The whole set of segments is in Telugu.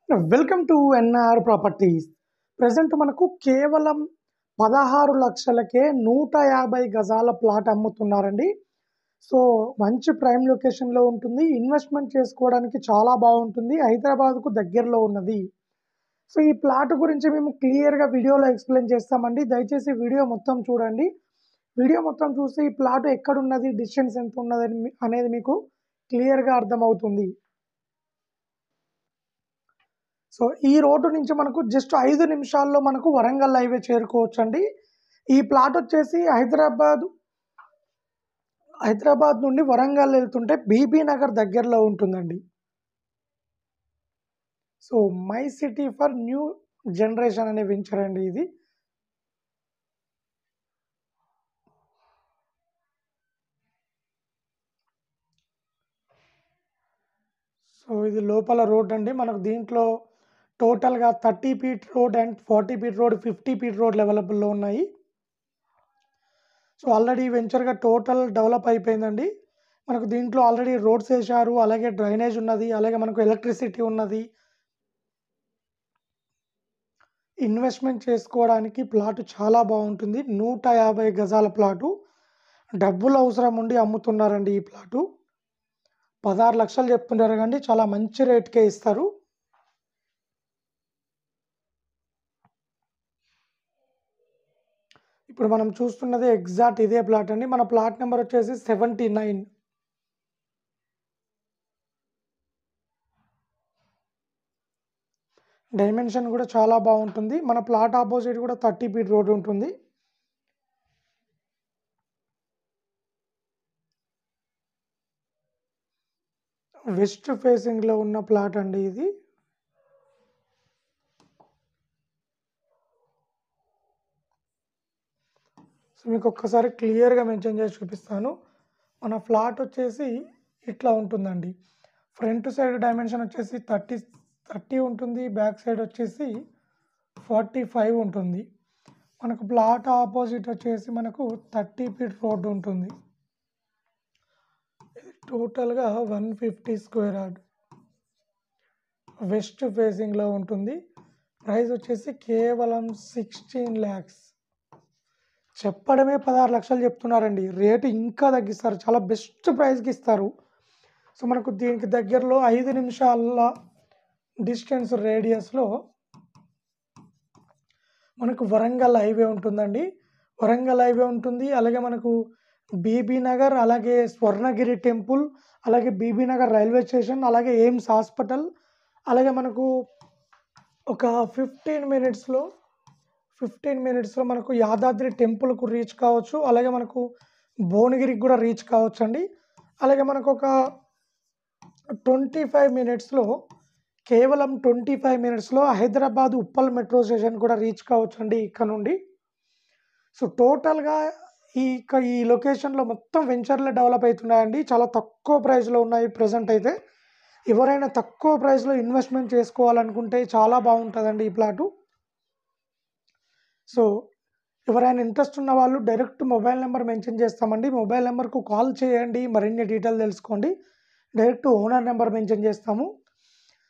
Welcome to NR properties. ప్రజెంట్ మనకు కేవలం 16 లక్షలకే 150 గజాల ప్లాట్ అమ్ముతున్నారండి. సో మంచి ప్రైమ్ లొకేషన్లో ఉంటుంది. ఇన్వెస్ట్మెంట్ చేసుకోవడానికి చాలా బాగుంటుంది. హైదరాబాద్కు దగ్గరలో ఉన్నది. సో ఈ ప్లాట్ గురించి మేము క్లియర్గా వీడియోలో ఎక్స్ప్లెయిన్ చేస్తామండి. దయచేసి వీడియో మొత్తం చూడండి. వీడియో మొత్తం చూసి ఈ ప్లాట్ ఎక్కడున్నది, డిస్టెన్స్ ఎంత ఉన్నది అనేది మీకు క్లియర్గా అర్థమవుతుంది. సో ఈ రోడ్డు నుంచి మనకు జస్ట్ 5 నిమిషాల్లో మనకు వరంగల్ హైవే చేరుకోవచ్చండి. ఈ ప్లాట్ వచ్చేసి హైదరాబాద్ నుండి వరంగల్ వెళ్తుంటే బీబీ నగర్ దగ్గరలో ఉంటుందండి. So my city for new generation అనే వెంచర్ అండి ఇది. సో ఇది లోపల రోడ్ అండి. మనకు దీంట్లో టోటల్గా 30 feet road and 40 feet road, 50 feet రోడ్లు అవైలబుల్లో ఉన్నాయి. సో ఆల్రెడీ వెంచర్గా టోటల్ డెవలప్ అయిపోయిందండి. మనకు దీంట్లో ఆల్రెడీ రోడ్స్ వేశారు, అలాగే డ్రైనేజ్ ఉన్నది, అలాగే మనకు ఎలక్ట్రిసిటీ ఉన్నది. ఇన్వెస్ట్మెంట్ చేసుకోవడానికి ప్లాట్ చాలా బాగుంటుంది. 150 గజాల ప్లాటు. డబ్బులు అవసరం ఉండి అమ్ముతున్నారండి ఈ ప్లాటు. 16 లక్షలు చెప్తున్నారు కానీ చాలా మంచి రేట్కే ఇస్తారు. ఇప్పుడు మనం చూస్తున్నది ఎగ్జాక్ట్ ఇదే ప్లాట్ అండి. మన ప్లాట్ నెంబర్ వచ్చేసి 79. డైమెన్షన్ కూడా చాలా బాగుంటుంది. మన ప్లాట్ ఆపోజిట్ కూడా 30 ఫీట్ రోడ్ ఉంటుంది. వెస్ట్ ఫేసింగ్లో ఉన్న ప్లాట్ అండి ఇది. సో మీకు ఒక్కసారి క్లియర్గా మెన్షన్ చేసి చూపిస్తాను. మన ఫ్లాట్ వచ్చేసి ఇట్లా ఉంటుందండి. ఫ్రంట్ సైడ్ డైమెన్షన్ వచ్చేసి 30 ఉంటుంది. బ్యాక్ సైడ్ వచ్చేసి 45 ఉంటుంది. మనకు ప్లాట్ ఆపోజిట్ వచ్చేసి మనకు 30 ఫీట్ రోడ్ ఉంటుంది. టోటల్గా 150 స్క్వేర్ యార్డ్ వెస్ట్ ఫేసింగ్లో ఉంటుంది. ప్రైస్ వచ్చేసి కేవలం 16 lakhs. చెప్పడమే 16 లక్షలు చెప్తున్నారండి. రేటు ఇంకా తగ్గిస్తారు, చాలా బెస్ట్ ప్రైస్కి ఇస్తారు. సో మనకు దీనికి దగ్గరలో 5 నిమిషాల డిస్టెన్స్ రేడియస్లో మనకు వరంగల్ హైవే ఉంటుందండి. వరంగల్ హైవే ఉంటుంది, అలాగే మనకు బీబీ నగర్, అలాగే స్వర్ణగిరి టెంపుల్, అలాగే బీబీ నగర్ రైల్వే స్టేషన్, అలాగే ఎయిమ్స్ హాస్పిటల్, అలాగే మనకు ఒక 15 మినిట్స్లో మనకు యాదాద్రి టెంపుల్కు రీచ్ కావచ్చు. అలాగే మనకు భువనగిరికి కూడా రీచ్ కావచ్చు అండి. అలాగే మనకు ఒక 25 మినిట్స్లో, కేవలం 25 మినిట్స్లో హైదరాబాద్ ఉప్పల్ మెట్రో స్టేషన్ కూడా రీచ్ కావచ్చు అండి ఇక్కడ నుండి. సో టోటల్గా ఈ లొకేషన్లో మొత్తం వెంచర్లే డెవలప్ అవుతున్నాయండి. చాలా తక్కువ ప్రైస్లో ఉన్నాయి ప్రజెంట్ అయితే. ఎవరైనా తక్కువ ప్రైస్లో ఇన్వెస్ట్మెంట్ చేసుకోవాలనుకుంటే చాలా బాగుంటుందండి ఈ ప్లాటు. సో ఎవరైనా ఇంట్రెస్ట్ ఉన్న వాళ్ళు డైరెక్ట్ మొబైల్ నెంబర్ మెన్షన్ చేస్తామండి. మొబైల్ నెంబర్కు కాల్ చేయండి, మరిన్ని డీటెయిల్ తెలుసుకోండి. డైరెక్ట్ ఓనర్ నెంబర్ మెన్షన్ చేస్తాము.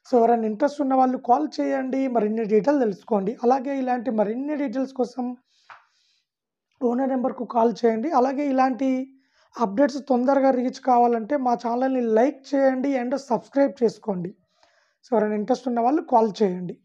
సో ఎవరైనా ఇంట్రెస్ట్ ఉన్న వాళ్ళు కాల్ చేయండి, మరిన్ని డీటెయిల్ తెలుసుకోండి. అలాగే ఇలాంటి మరిన్ని డీటెయిల్స్ కోసం ఓనర్ నెంబర్కు కాల్ చేయండి. అలాగే ఇలాంటి అప్డేట్స్ తొందరగా రీచ్ కావాలంటే మా ఛానల్ని లైక్ చేయండి అండ్ సబ్స్క్రైబ్ చేసుకోండి. సో ఎవరైనా ఇంట్రెస్ట్ ఉన్న వాళ్ళు కాల్ చేయండి.